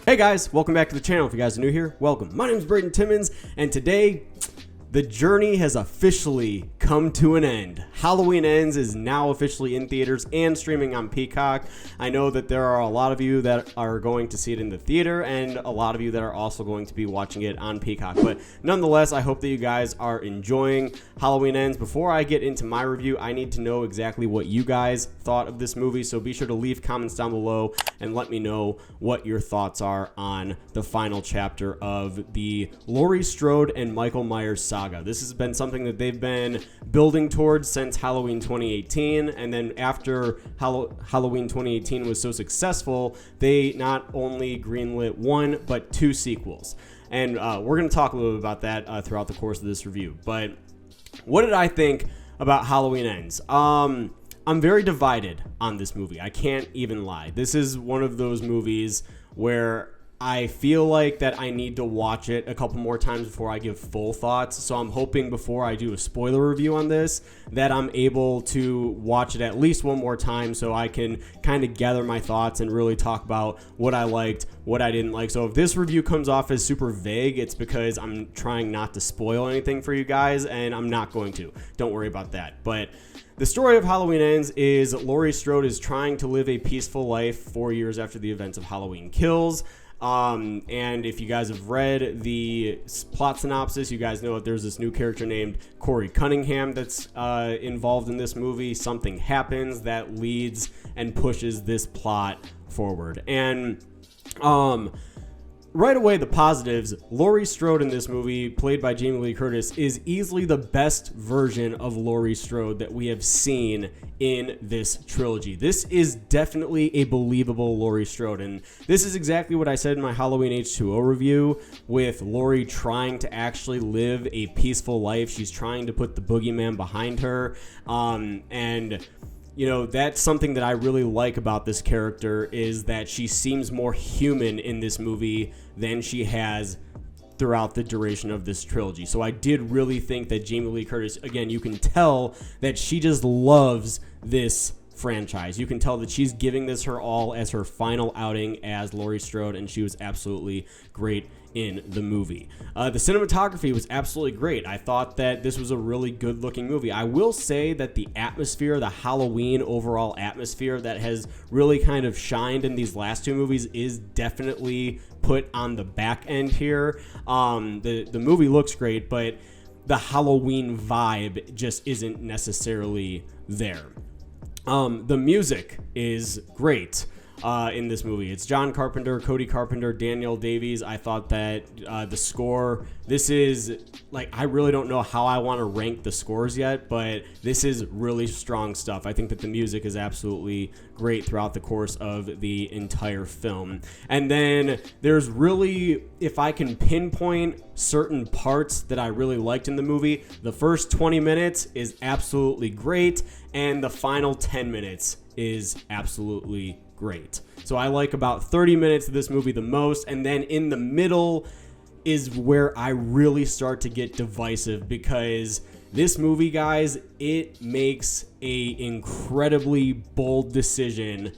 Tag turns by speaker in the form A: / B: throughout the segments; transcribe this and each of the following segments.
A: Hey guys, welcome back to the channel. If you guys are new here, welcome. My name is Braden Timmons, and today the journey has officially come to an end. Halloween Ends is now officially in theaters and streaming on Peacock. I know that there are a lot of you that are going to see it in the theater and a lot of you that are also going to be watching it on Peacock. But nonetheless, I hope that you guys are enjoying Halloween Ends. Before I get into my review, I need to know exactly what you guys thought of this movie. So be sure to leave comments down below and let me know what your thoughts are on the final chapter of the Laurie Strode and Michael Myers saga. This has been something that they've been building towards since Halloween 2018, and then after Halloween 2018 was so successful, they not only greenlit one but two sequels. And we're going to talk a little bit about that throughout the course of this review. But what did I think about Halloween Ends? I'm very divided on this movie. I can't even lie. This is one of those movies where I feel like that I need to watch it a couple more times before I give full thoughts. So I'm hoping before I do a spoiler review on this that I'm able to watch it at least one more time so I can kind of gather my thoughts and really talk about what I liked, what I didn't like. So if this review comes off as super vague, it's because I'm trying not to spoil anything for you guys, and I'm not going to. Don't worry about that. But the story of Halloween Ends is Laurie Strode is trying to live a peaceful life 4 years after the events of Halloween Kills. And if you guys have read the plot synopsis, you guys know that there's this new character named Corey Cunningham that's involved in this movie. Something happens that leads and pushes this plot forward. And right away, the positives: Laurie Strode in this movie, played by Jamie Lee Curtis, is easily the best version of Laurie Strode that we have seen in this trilogy. This is definitely a believable Laurie Strode, and this is exactly what I said in my Halloween H2O review, with Laurie trying to actually live a peaceful life. She's trying to put the boogeyman behind her, and you know, that's something that I really like about this character, is that she seems more human in this movie than she has throughout the duration of this trilogy. So I did really think that Jamie Lee Curtis, again, you can tell that she just loves this franchise. You can tell that she's giving this her all as her final outing as Laurie Strode, and she was absolutely great in the movie. The cinematography was absolutely great. I thought that this was a really good looking movie. I will say that the atmosphere, the Halloween overall atmosphere that has really kind of shined in these last two movies, is definitely put on the back end here. The movie looks great, but the Halloween vibe just isn't necessarily there. The music is great in this movie. It's John Carpenter, Cody Carpenter, Daniel Davies. I thought that the score, this is, like, I really don't know how I want to rank the scores yet, but this is really strong stuff. I think that the music is absolutely great throughout the course of the entire film. And then there's really, if I can pinpoint certain parts that I really liked in the movie, the first 20 minutes is absolutely great, and the final 10 minutes is absolutely great. So I like about 30 minutes of this movie the most, and then in the middle is where I really start to get divisive, because this movie, guys, it makes a incredibly bold decision.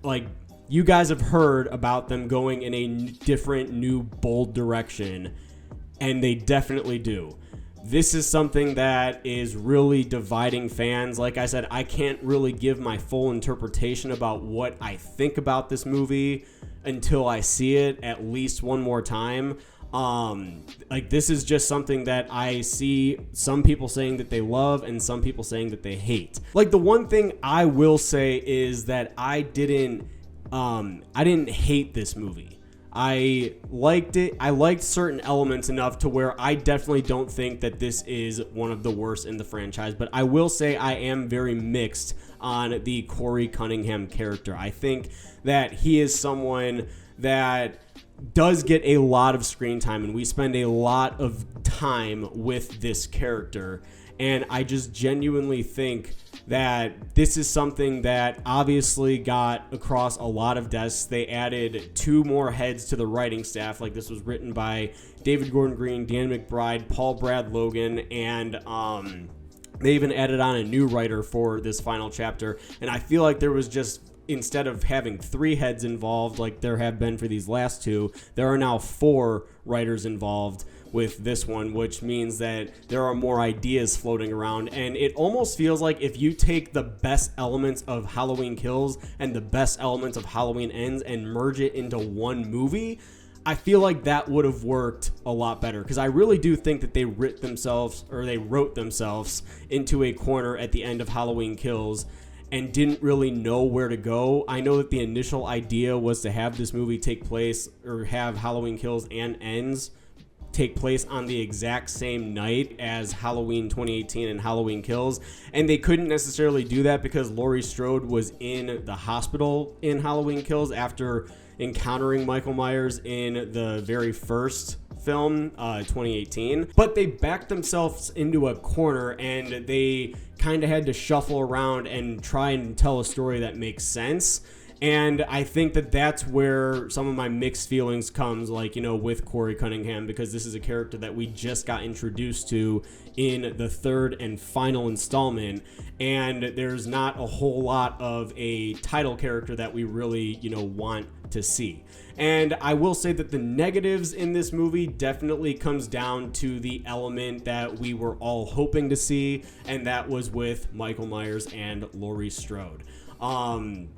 A: Like, you guys have heard about them going in a different, new, bold direction, and they definitely do. This is something that is really dividing fans. Like I said, I can't really give my full interpretation about what I think about this movie until I see it at least one more time. Like, this is just something that I see some people saying that they love and some people saying that they hate. Like, the one thing I will say is that I didn't hate this movie. I liked it. I liked certain elements enough to where I definitely don't think that this is one of the worst in the franchise. But I will say I am very mixed on the Corey Cunningham character. I think that he is someone that does get a lot of screen time, and we spend a lot of time with this character. And I just genuinely think that this is something that obviously got across a lot of desks. They added 2 more heads to the writing staff. Like, this was written by David Gordon Green, Dan McBride, Paul Brad Logan, and they even added on a new writer for this final chapter. And I feel like there was just instead of having 3 heads involved like there have been for these last 2, there are now 4 writers involved with this one, which means that there are more ideas floating around. And it almost feels like if you take the best elements of Halloween Kills and the best elements of Halloween Ends and merge it into one movie, I feel like that would have worked a lot better, because I really do think that they wrote themselves into a corner at the end of Halloween Kills and didn't really know where to go. I know that the initial idea was to have this movie take place, or have Halloween Kills and Ends take place on the exact same night as Halloween 2018 and Halloween Kills, and they couldn't necessarily do that because Laurie Strode was in the hospital in Halloween Kills after encountering Michael Myers in the very first film, 2018. But they backed themselves into a corner, and they kind of had to shuffle around and try and tell a story that makes sense. And I think that that's where some of my mixed feelings comes, like, you know, with Corey Cunningham, because this is a character that we just got introduced to in the 3rd and final installment, and there's not a whole lot of a title character that we really, you know, want to see. And I will say that the negatives in this movie definitely comes down to the element that we were all hoping to see, and that was with Michael Myers and Laurie Strode.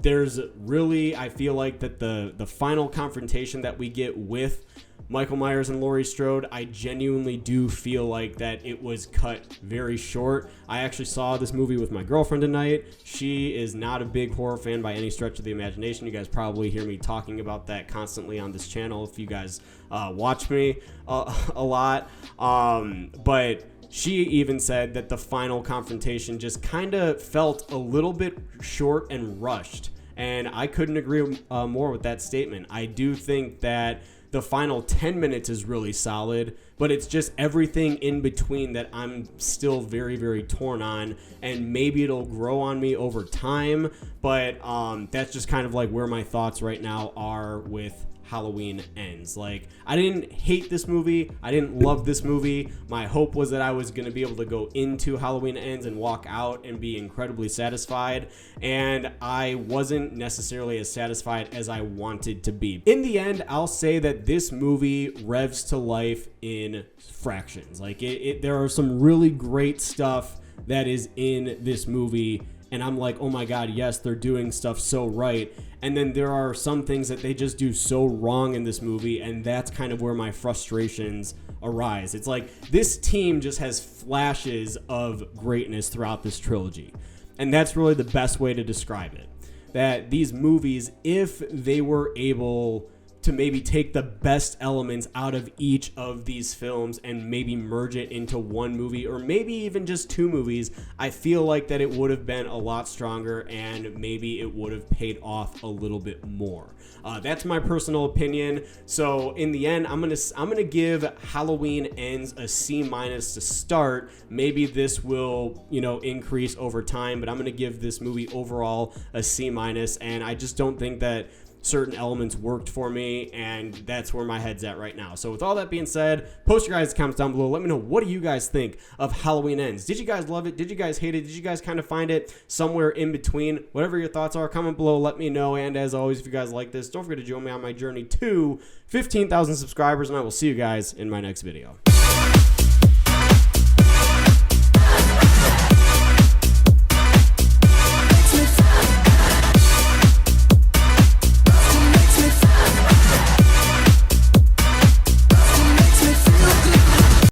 A: There's really, I feel like that the final confrontation that we get with Michael Myers and Laurie Strode, I genuinely do feel like that it was cut very short. I actually saw this movie with my girlfriend tonight. She is not a big horror fan by any stretch of the imagination. You guys probably hear me talking about that constantly on this channel if you guys watch me a lot. But she even said that the final confrontation just kind of felt a little bit short and rushed. And I couldn't agree more with that statement. I do think that the final 10 minutes is really solid, but it's just everything in between that I'm still very, very torn on. And maybe it'll grow on me over time. But that's just kind of like where my thoughts right now are with Halloween Ends. Like, I didn't hate this movie. I didn't love this movie. My hope was that I was going to be able to go into Halloween Ends and walk out and be incredibly satisfied, and I wasn't necessarily as satisfied as I wanted to be. In the end, I'll say that this movie revs to life in fractions. Like, there are some really great stuff that is in this movie, and I'm like, oh my god, yes, they're doing stuff so right. And then there are some things that they just do so wrong in this movie, and that's kind of where my frustrations arise. It's like this team just has flashes of greatness throughout this trilogy, and that's really the best way to describe it. That these movies, if they were able to maybe take the best elements out of each of these films and maybe merge it into one movie, or maybe even just 2 movies, I feel like that it would have been a lot stronger, and maybe it would have paid off a little bit more. That's my personal opinion. So in the end, I'm gonna give Halloween Ends a C- to start. Maybe this will, you know, increase over time, but I'm gonna give this movie overall a C-, and I just don't think that certain elements worked for me, and that's where my head's at right now. So with all that being said, post your guys' comments down below. Let me know, what do you guys think of Halloween Ends? Did you guys love it? Did you guys hate it? Did you guys kind of find it somewhere in between? Whatever your thoughts are, comment below, let me know. And as always, if you guys like this, don't forget to join me on my journey to 15,000 subscribers, and I will see you guys in my next video.